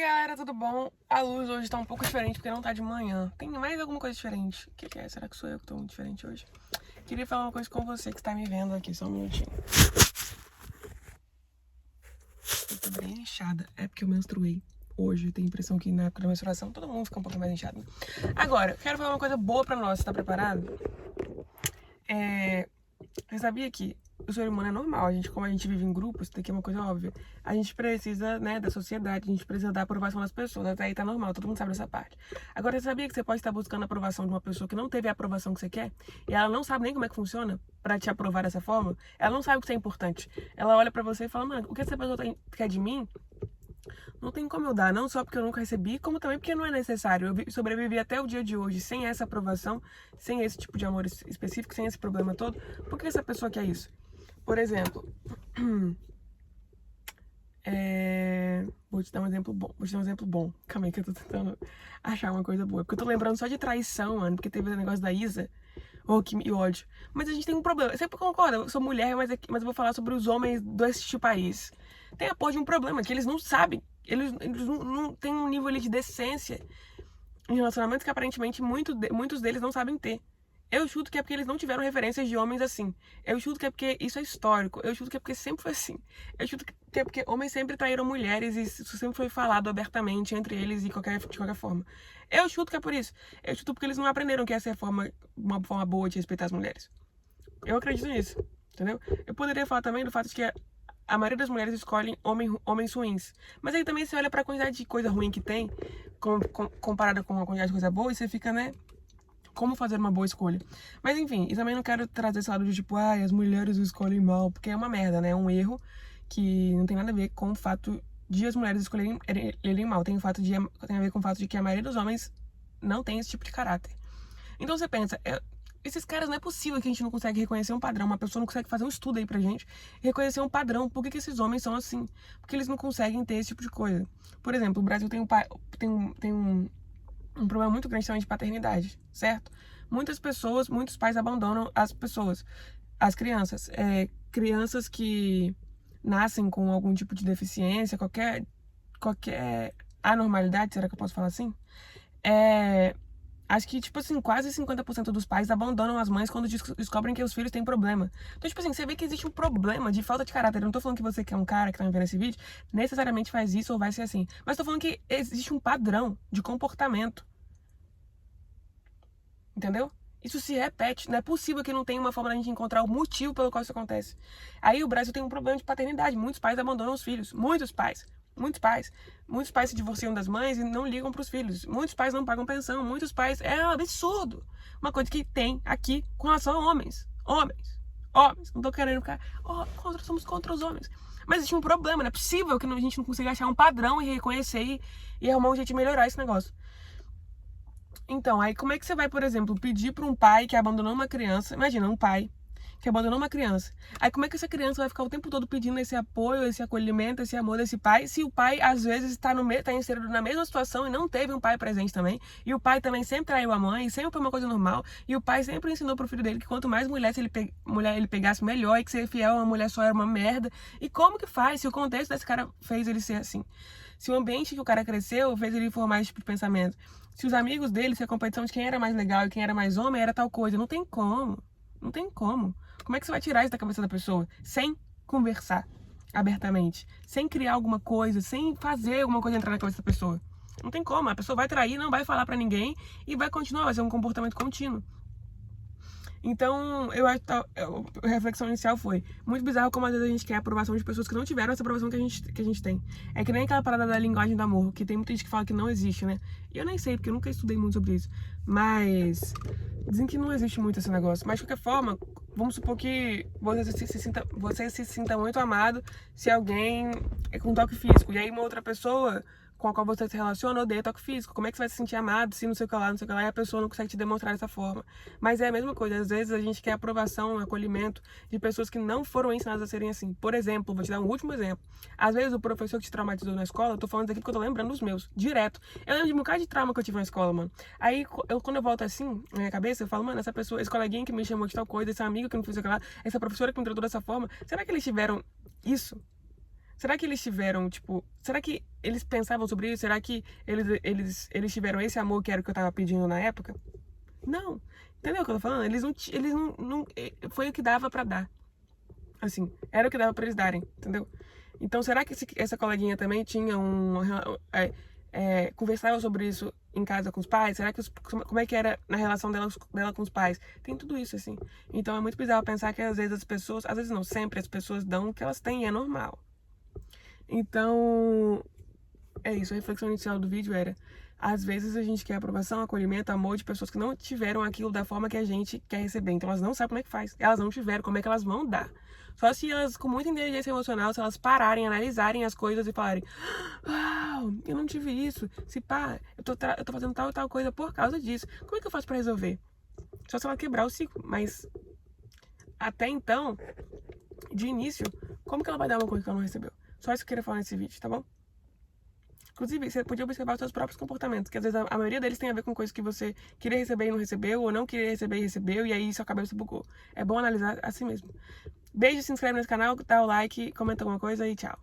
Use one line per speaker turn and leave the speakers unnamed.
E aí, galera, tudo bom? A luz hoje tá um pouco diferente porque não tá de manhã. Tem mais alguma coisa diferente? O que é? Será que sou eu que tô muito diferente hoje? Queria falar uma coisa com você que tá me vendo aqui, só um minutinho. Eu tô bem inchada. É porque eu menstruei hoje. Eu tenho a impressão que na época da menstruação todo mundo fica um pouco mais inchado. Agora, quero falar uma coisa boa pra nós. Você tá preparado? Você sabia que o ser humano é normal, como a gente vive em grupos, isso daqui é uma coisa óbvia. A gente precisa, né, da sociedade, a gente precisa da aprovação das pessoas, até aí tá normal, todo mundo sabe dessa parte. Agora, você sabia que você pode estar buscando a aprovação de uma pessoa que não teve a aprovação que você quer? E ela não sabe nem como é que funciona pra te aprovar dessa forma? Ela não sabe o que isso é importante. Ela olha pra você e fala, mano, o que essa pessoa quer de mim? Não tem como eu dar, não só porque eu nunca recebi, como também porque não é necessário. Eu sobrevivi até o dia de hoje sem essa aprovação, sem esse tipo de amor específico, sem esse problema todo. Por que essa pessoa quer isso? Por exemplo, vou te dar um exemplo bom. Calma aí que eu tô tentando achar uma coisa boa. Porque eu tô lembrando só de traição, mano. Porque teve o negócio da Isa. Oh, que ódio. Mas a gente tem um problema. Você concorda? Eu sou mulher, mas eu vou falar sobre os homens deste país. Tem a porra de um problema, que eles não sabem. Eles não têm um nível ali de decência em relacionamentos que aparentemente muitos deles não sabem ter. Eu chuto que é porque eles não tiveram referências de homens assim. Eu chuto que é porque isso é histórico. Eu chuto que é porque sempre foi assim. Eu chuto que é porque homens sempre traíram mulheres e isso sempre foi falado abertamente entre eles de qualquer forma. Eu chuto que é por isso. Eu chuto porque eles não aprenderam que essa é uma forma boa de respeitar as mulheres. Eu acredito nisso, entendeu? Eu poderia falar também do fato de que a maioria das mulheres escolhem homens ruins. Mas aí também você olha pra quantidade de coisa ruim que tem, comparada com a quantidade de coisa boa, e você fica, né? Como fazer uma boa escolha. Mas enfim, e também não quero trazer esse lado de tipo, as mulheres escolhem mal, porque é uma merda, né? É um erro que não tem nada a ver com o fato de as mulheres escolherem mal. Tem a ver com o fato de que a maioria dos homens não tem esse tipo de caráter. Então você pensa, esses caras não é possível que a gente não consegue reconhecer um padrão. Uma pessoa não consegue fazer um estudo aí pra gente e reconhecer um padrão. Por que esses homens são assim? Porque eles não conseguem ter esse tipo de coisa. Por exemplo, o Brasil tem um problema muito grande também de paternidade, certo? Muitos pais abandonam as crianças. Crianças que nascem com algum tipo de deficiência, qualquer anormalidade, será que eu posso falar assim? Acho que, tipo assim, quase 50% dos pais abandonam as mães quando descobrem que os filhos têm problema. Então, tipo assim, você vê que existe um problema de falta de caráter. Eu não tô falando que você que é um cara que tá me vendo esse vídeo, necessariamente faz isso ou vai ser assim. Mas tô falando que existe um padrão de comportamento. Entendeu? Isso se repete. Não é possível que não tenha uma forma da gente encontrar o motivo pelo qual isso acontece. Aí o Brasil tem um problema de paternidade. Muitos pais abandonam os filhos. Muitos pais. Muitos pais. Muitos pais se divorciam das mães e não ligam para os filhos. Muitos pais não pagam pensão. Muitos pais. É um absurdo. Uma coisa que tem aqui com relação a homens. Homens. Não tô querendo ficar. Somos contra os homens. Mas existe um problema. Não é possível que a gente não consiga achar um padrão e reconhecer e arrumar um jeito de melhorar esse negócio. Então, aí como é que você vai, por exemplo, pedir para um pai que abandonou uma criança, imagina, um pai que abandonou uma criança. Aí como é que essa criança vai ficar o tempo todo pedindo esse apoio, esse acolhimento, esse amor desse pai, se o pai às vezes está inserido na mesma situação e não teve um pai presente também, e o pai também sempre traiu a mãe, sempre foi uma coisa normal, e o pai sempre ensinou pro filho dele que quanto mais mulher ele pegasse, melhor, e que ser fiel a uma mulher só era uma merda. E como que faz se o contexto desse cara fez ele ser assim? Se o ambiente que o cara cresceu fez ele formar esse tipo de pensamento. Se os amigos dele, se a competição de quem era mais legal e quem era mais homem era tal coisa. Não tem como. Não tem como. Como é que você vai tirar isso da cabeça da pessoa? Sem conversar abertamente. Sem criar alguma coisa, sem fazer alguma coisa entrar na cabeça da pessoa. Não tem como. A pessoa vai trair, não vai falar pra ninguém e vai continuar. Vai ser um comportamento contínuo. Então, eu acho que a reflexão inicial foi muito bizarro como às vezes a gente quer a aprovação de pessoas que não tiveram essa aprovação que a gente tem. É que nem aquela parada da linguagem do amor, que tem muita gente que fala que não existe, né? E eu nem sei, porque eu nunca estudei muito sobre isso. Mas dizem que não existe muito esse negócio. Mas de qualquer forma, vamos supor que você se sinta muito amado se alguém é com toque físico. E aí uma outra pessoa com a qual você se relaciona odeia toque físico. Como é que você vai se sentir amado se não sei o que lá, e a pessoa não consegue te demonstrar dessa forma? Mas é a mesma coisa, às vezes a gente quer aprovação, acolhimento de pessoas que não foram ensinadas a serem assim. Por exemplo, vou te dar um último exemplo. Às vezes o professor que te traumatizou na escola, eu tô falando daqui porque eu tô lembrando dos meus, direto. Eu lembro de um bocado de trauma que eu tive na escola, mano. Aí, quando eu volto assim, na minha cabeça, eu falo, mano, essa pessoa, esse coleguinha que me chamou de tal coisa, esse amigo que não fez aquilo lá, essa professora que me tratou dessa forma, será que eles tiveram isso? Será que eles tiveram, tipo... Será que eles pensavam sobre isso? Será que eles tiveram esse amor que era o que eu tava pedindo na época? Não. Entendeu o que eu tô falando? Foi o que dava pra dar. Assim, era o que dava pra eles darem, entendeu? Então, será que essa coleguinha também tinha conversava sobre isso em casa com os pais? Será que como é que era na relação dela com os pais? Tem tudo isso, assim. Então, é muito bizarro pensar que às vezes as pessoas... Às vezes não, sempre as pessoas dão o que elas têm e é normal. Então, é isso. A reflexão inicial do vídeo era... Às vezes a gente quer aprovação, acolhimento, amor de pessoas que não tiveram aquilo da forma que a gente quer receber. Então elas não sabem como é que faz. Elas não tiveram, como é que elas vão dar. Só se elas, com muita inteligência emocional, se elas pararem, analisarem as coisas e falarem: uau, eu não tive isso. Se pá, eu tô fazendo tal e tal coisa por causa disso. Como é que eu faço pra resolver? Só se ela quebrar o ciclo. Mas até então, de início, como que ela vai dar uma coisa que ela não recebeu? Só isso que eu queria falar nesse vídeo, tá bom? Inclusive, você podia observar os seus próprios comportamentos, que às vezes a maioria deles tem a ver com coisas que você queria receber e não recebeu, ou não queria receber e recebeu, e aí sua cabeça bugou. É bom analisar assim mesmo. Beijo, se inscreve nesse canal, dá o like, comenta alguma coisa e tchau.